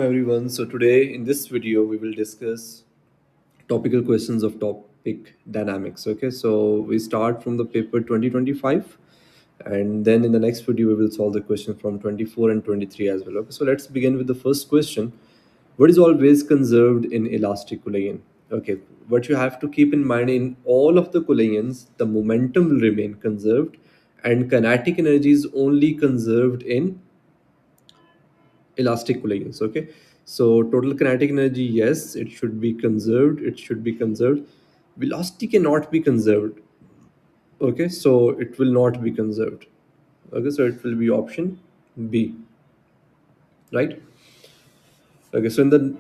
Everyone. So today in this video we will discuss topical questions of topic dynamics. Okay, so we start from the paper 2025, and then in the next video we will solve the question from 24 and 23 as well. Okay, so let's begin with the first question. What is always conserved in elastic collision? Okay, what you have to keep in mind, in all of the collisions the momentum will remain conserved and kinetic energy is only conserved in elastic collisions. Okay, so total kinetic energy, yes, it should be conserved, velocity cannot be conserved. Okay, so it will not be conserved. Okay, so it will be option B, right? Okay, so in the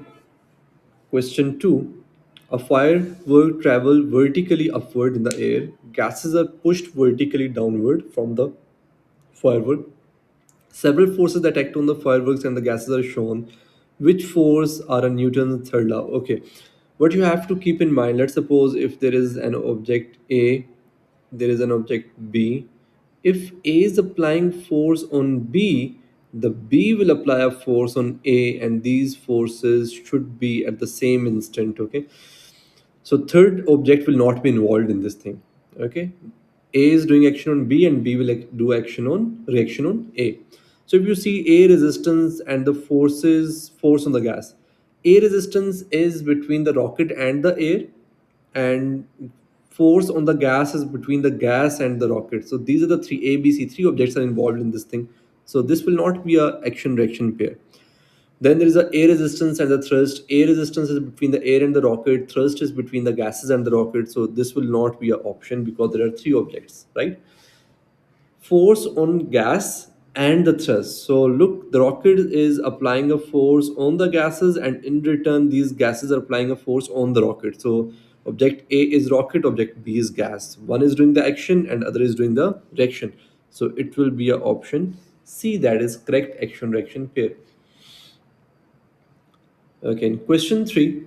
question 2, a firework travel vertically upward in the air, gases are pushed vertically downward from the firework. Several forces that act on the fireworks and the gases are shown. Which force are a Newton's third law? Okay, what you have to keep in mind, let's suppose if there is an object A, there is an object B. If A is applying force on B, the B will apply a force on A, and these forces should be at the same instant. Okay, so third object will not be involved in this thing. Okay, A is doing action on B and B will do action on reaction on A. So if you see A resistance and the force on the gas, A resistance is between the rocket and the air, and force on the gas is between the gas and the rocket. So these are the three ABC, three objects are involved in this thing. So this will not be a action reaction pair. Then there is a air resistance and the thrust. Air resistance is between the air and the rocket. Thrust is between the gases and the rocket. So this will not be an option because there are three objects, right? Force on gas and the thrust. So look, the rocket is applying a force on the gases, and in return, these gases are applying a force on the rocket. So object A is rocket, object B is gas. One is doing the action and other is doing the reaction. So it will be a option C, that is correct action reaction pair. Okay, in question 3,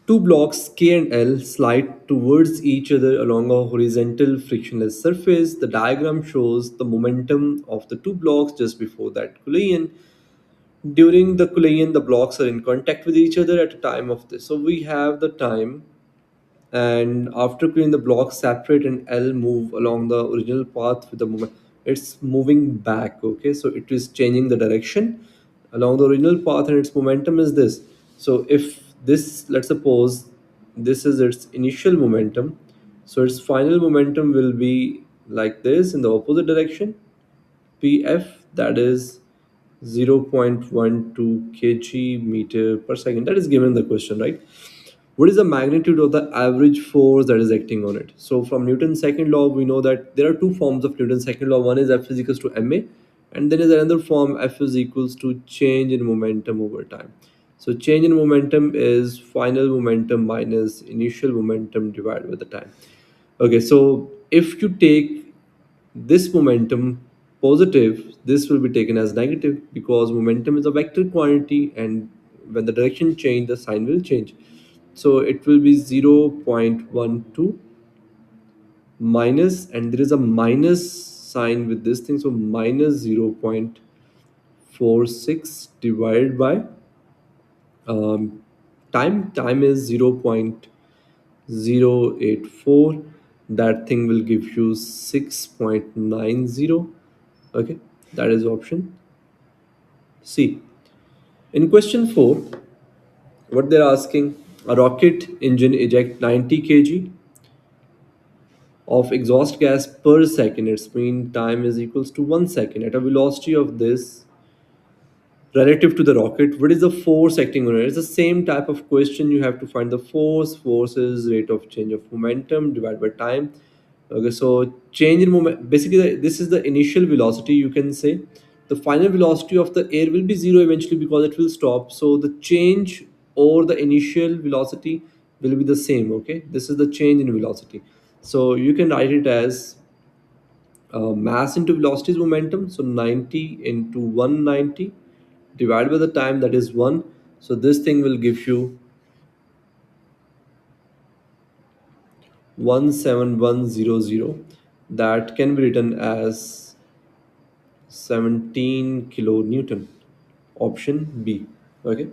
two blocks K and L slide towards each other along a horizontal frictionless surface. The diagram shows the momentum of the two blocks just before that collision. During the collision, the blocks are in contact with each other at a time of this. So we have the time, and after clearing, the blocks separate and L move along the original path with the moment. It's moving back. Okay, so it is changing the direction along the original path, and its momentum is this. So if this, let's suppose this is its initial momentum, so its final momentum will be like this in the opposite direction. Pf, that is 0.12 kg meter per second. That is given in the question, right? What is the magnitude of the average force that is acting on it? So from Newton's second law, we know that there are two forms of Newton's second law. One is F is equals to ma, and then is another form, F is equals to change in momentum over time. So change in momentum is final momentum minus initial momentum divided by the time. Okay, so if you take this momentum positive, this will be taken as negative because momentum is a vector quantity, and when the direction change, the sign will change. So it will be 0.12 minus, and there is a minus sign with this thing, so minus 0.46 divided by time is 0.084. That thing will give you 6.90. Okay, that is option C. In question 4, what they're asking, a rocket engine eject 90 kg of exhaust gas per second. Its mean time is equals to 1 second at a velocity of this relative to the rocket. What is the force acting on it? It's the same type of question. You have to find the force. Force is rate of change of momentum divided by time. Okay, so change in moment, basically this is the initial velocity, you can say. The final velocity of the air will be zero eventually because it will stop. So the change or the initial velocity will be the same. Okay, this is the change in velocity. So you can write it as mass into velocity is momentum. So 90 into 190 divided by the time, that is 1. So this thing will give you 17100. That can be written as 17 kilonewton. Option B. Okay.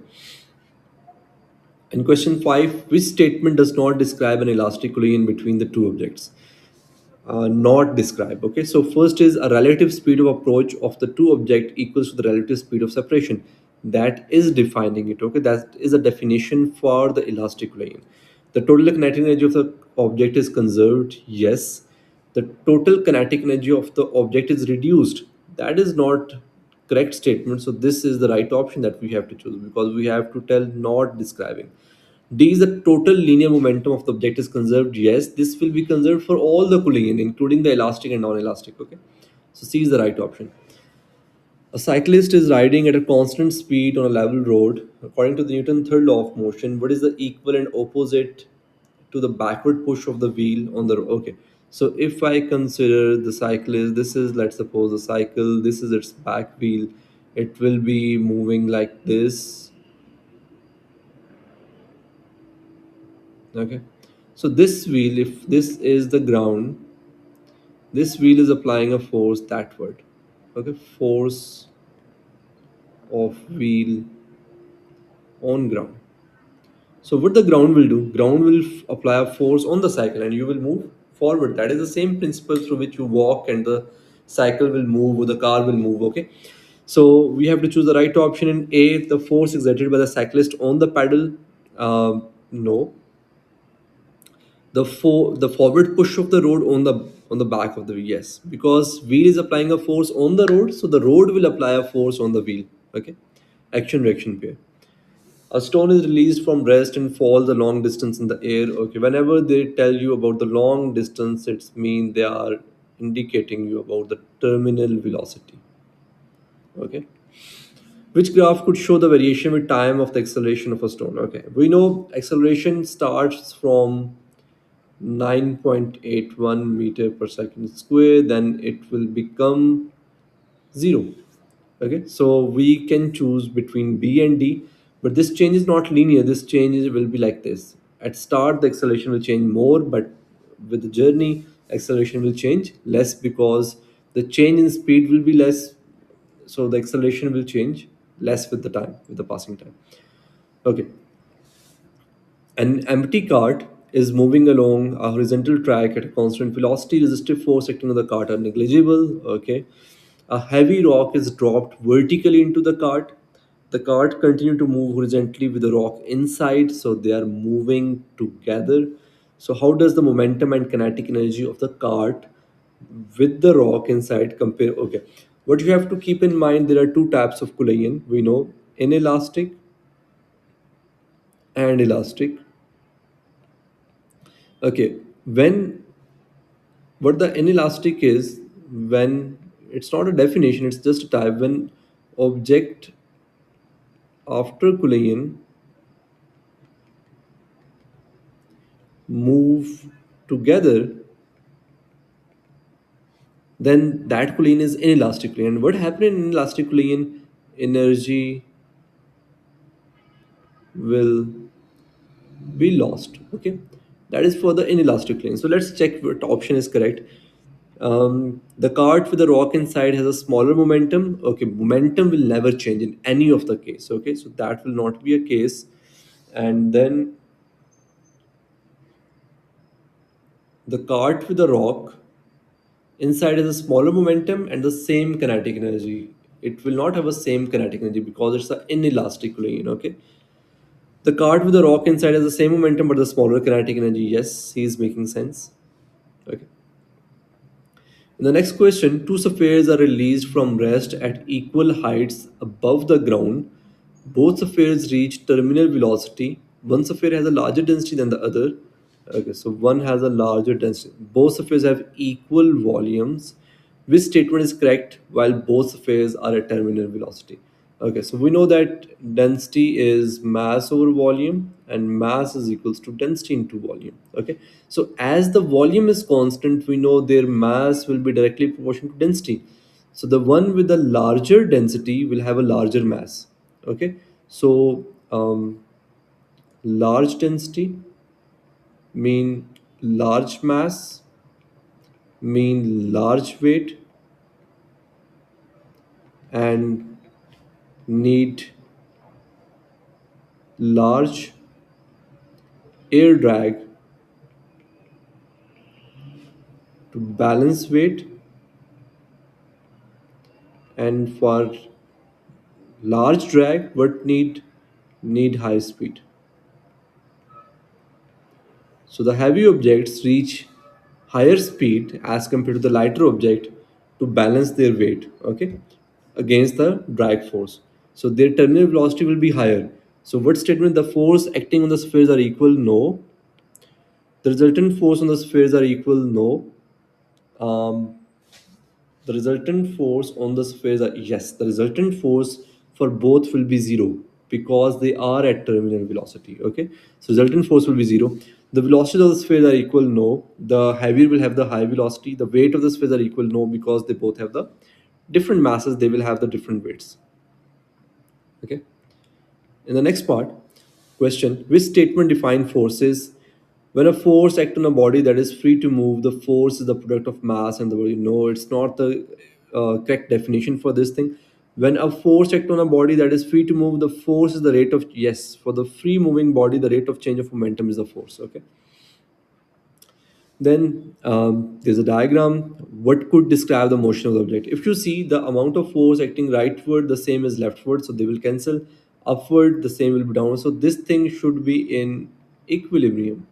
And question 5, which statement does not describe an elastic collision between the two objects? Not describe. Okay, so first is a relative speed of approach of the two object equals to the relative speed of separation. That is defining it. Okay, that is a definition for the elastic collision. The total kinetic energy of the object is conserved. Yes. The total kinetic energy of the object is reduced. That is not correct statement. So this is the right option that we have to choose, because we have to tell not describing. D is the total linear momentum of the object is conserved. Yes, this will be conserved for all the collision, including the elastic and non-elastic. Okay, so C is the right option. A cyclist is riding at a constant speed on a level road. According to the Newton's third law of motion, what is the equivalent opposite to the backward push of the wheel on the road? Okay, so if I consider the cyclist, this is, let's suppose, the cycle, this is its back wheel, it will be moving like this. Okay, so this wheel, if this is the ground, this wheel is applying a force that. Okay, force of wheel on ground. So what the ground will do, ground will apply a force on the cycle and you will move forward. That is the same principle through which you walk and the cycle will move or the car will move. Okay, so we have to choose the right option. In A, the force exerted by the cyclist on the pedal, no. The forward push of the road on the back of the wheel, yes, because wheel is applying a force on the road, so the road will apply a force on the wheel. Okay, action reaction pair. A stone is released from rest and falls a long distance in the air. Okay, whenever they tell you about the long distance, it's mean they are indicating you about the terminal velocity. Okay, which graph could show the variation with time of the acceleration of a stone? Okay, we know acceleration starts from 9.81 meter per second square, then it will become 0. Okay, so we can choose between B and D, but this change is not linear. This change will be like this. At start the acceleration will change more, but with the journey acceleration will change less, because the change in speed will be less, so the acceleration will change less with the time, with the passing time. Okay, an empty cart is moving along a horizontal track at a constant velocity. Resistive force acting on the cart are negligible. Okay. A heavy rock is dropped vertically into the cart. The cart continue to move horizontally with the rock inside, so they are moving together. So how does the momentum and kinetic energy of the cart with the rock inside compare? Okay. What you have to keep in mind, there are two types of collision. We know inelastic and elastic. Okay, when what the inelastic is, when it's not a definition, it's just a type. When object after collision move together, then that collision is inelastic collision. And what happened in inelastic collision? Energy will be lost. Okay, that is for the inelastic collision. So let's check what option is correct. The cart with the rock inside has a smaller momentum. Okay, momentum will never change in any of the case. Okay, so that will not be a case. And then the cart with the rock inside has a smaller momentum and the same kinetic energy. It will not have a same kinetic energy because it's an inelastic collision. Okay, the cart with the rock inside has the same momentum but the smaller kinetic energy. Yes, he is making sense. Okay. In the next question, two spheres are released from rest at equal heights above the ground. Both spheres reach terminal velocity. One sphere has a larger density than the other. Okay, so one has a larger density. Both spheres have equal volumes. Which statement is correct while both spheres are at terminal velocity? Okay, so we know that density is mass over volume, and mass is equals to density into volume. Okay, so as the volume is constant, we know their mass will be directly proportional to density. So the one with the larger density will have a larger mass. Okay, so large density mean large mass, mean large weight, and need large air drag to balance weight, and for large drag what need high speed. So the heavy objects reach higher speed as compared to the lighter object to balance their weight, okay, against the drag force. So their terminal velocity will be higher. So what statement, the force acting on the spheres are equal? No. The resultant force on the spheres are equal? No. Um, the resultant force on the spheres are yes. The resultant force for both will be zero because they are at terminal velocity. Okay, so resultant force will be zero. The velocities of the spheres are equal? No. The heavier will have the high velocity. The weight of the spheres are equal? No, because they both have the different masses. They will have the different weights. Okay. In the next part, question, which statement define forces? When a force acts on a body that is free to move, the force is the product of mass and the body. No, it's not the correct definition for this thing. When a force acts on a body that is free to move, the force is the rate of, yes, for the free moving body, the rate of change of momentum is the force. Okay. Then there's a diagram. What could describe the motion of the object? If you see the amount of force acting rightward, the same as leftward, so they will cancel. Upward, the same will be downward. So this thing should be in equilibrium.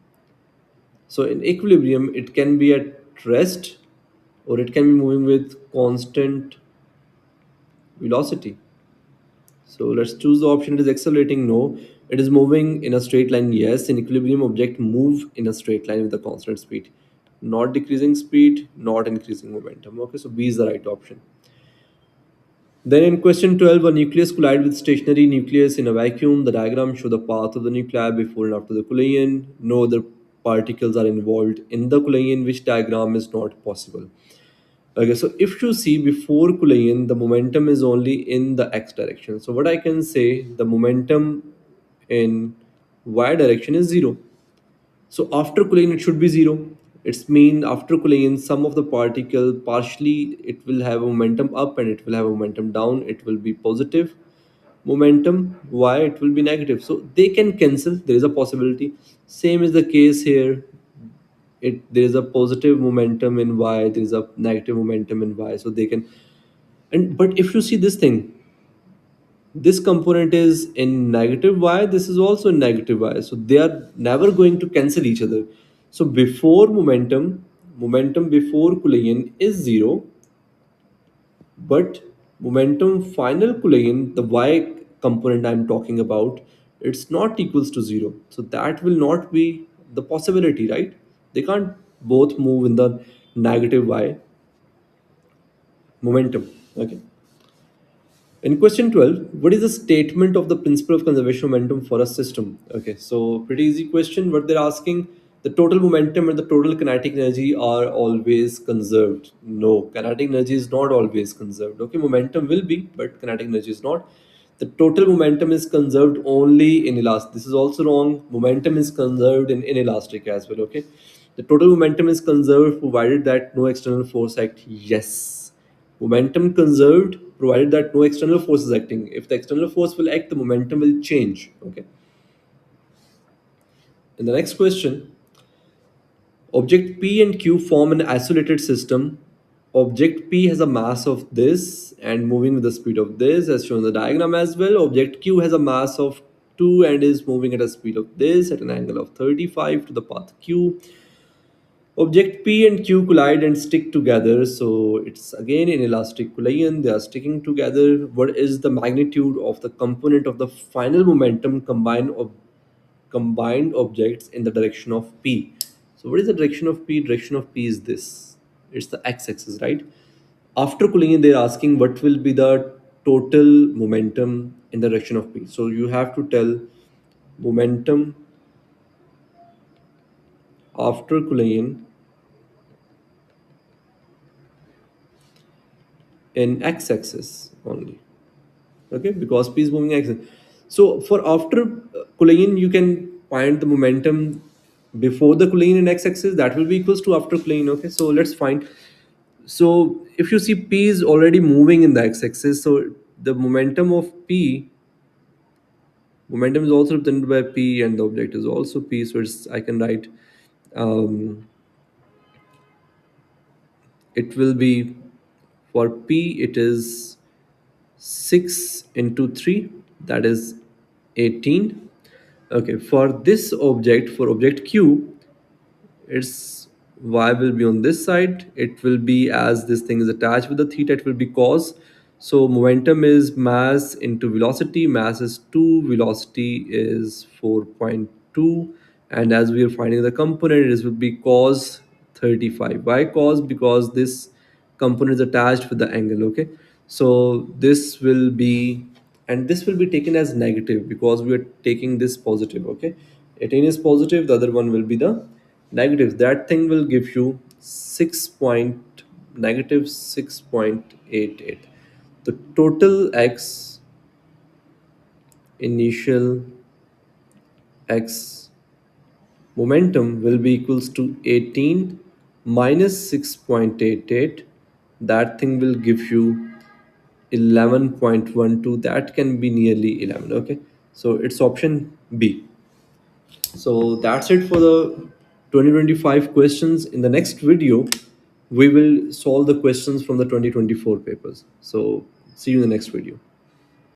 So in equilibrium, it can be at rest or it can be moving with constant velocity. So let's choose the option. It is accelerating. No. It is moving in a straight line. Yes. In equilibrium, object move in a straight line with a constant speed. Not decreasing speed, not increasing momentum. Okay, so B is the right option. Then in question 12, a nucleus collide with stationary nucleus in a vacuum. The diagram show the path of the nuclei before and after the collision. No other particles are involved in the collision, which diagram is not possible. Okay, so if you see before collision, the momentum is only in the x direction. So what I can say, the momentum in y direction is zero. So after collision, it should be zero. It's mean after collision, some of the particle partially it will have a momentum up and it will have a momentum down. It will be positive momentum. Why it will be negative? So they can cancel. There is a possibility. Same is the case here. It there is a positive momentum in y. There is a negative momentum in y. So they can. And but if you see this thing, this component is in negative y, this is also in negative y, so they are never going to cancel each other. So before momentum before collision is zero, but momentum final collision, the y component I'm talking about, it's not equals to zero, so that will not be the possibility, right? They can't both move in the negative y momentum. Okay. In question 12, what is the statement of the principle of conservation of momentum for a system? Okay, so pretty easy question. What they're asking, the total momentum and the total kinetic energy are always conserved. No, kinetic energy is not always conserved. Okay, momentum will be, but kinetic energy is not. The total momentum is conserved only in elastic. This is also wrong. Momentum is conserved in inelastic as well. Okay, the total momentum is conserved provided that no external force act. Yes, momentum conserved provided that no external force is acting. If the external force will act, the momentum will change. Okay. In the next question, object P and Q form an isolated system. Object P has a mass of this and moving with the speed of this, as shown in the diagram as well. Object Q has a mass of 2 and is moving at a speed of this at an angle of 35 to the path Q. Object P and Q collide and stick together. So it's again in elastic collision. They are sticking together. What is the magnitude of the component of the final momentum combined objects in the direction of P? So what is the direction of P? Direction of P is this. It's the x-axis, right? After collision, they're asking what will be the total momentum in the direction of P. So you have to tell momentum after collision in x-axis only. Okay, because P is moving axis. So for after collision, you can find the momentum before the collision in x-axis, that will be equals to after collision. Okay, so let's find. So if you see P is already moving in the x-axis, so the momentum of P, momentum is also represented by P, and the object is also P. So I can write, um, it will be, for P, it is 6 into 3, that is 18. Okay, for this object, for object Q, its y will be on this side. It will be, as this thing is attached with the theta, it will be cos. So momentum is mass into velocity. Mass is 2, velocity is 4.2, and as we are finding the component, it will be cos 35. Why cos? Because this component is attached with the angle. Okay, so this will be, and this will be taken as negative because we are taking this positive. Okay, 18 is positive, the other one will be the negative. That thing will give you 6 point, negative 6.88. The total x, initial x momentum will be equals to 18 minus 6.88. That thing will give you 11.12. That can be nearly 11. Okay, so it's option B. So that's it for the 2025 questions. In the next video, we will solve the questions from the 2024 papers. So see you in the next video.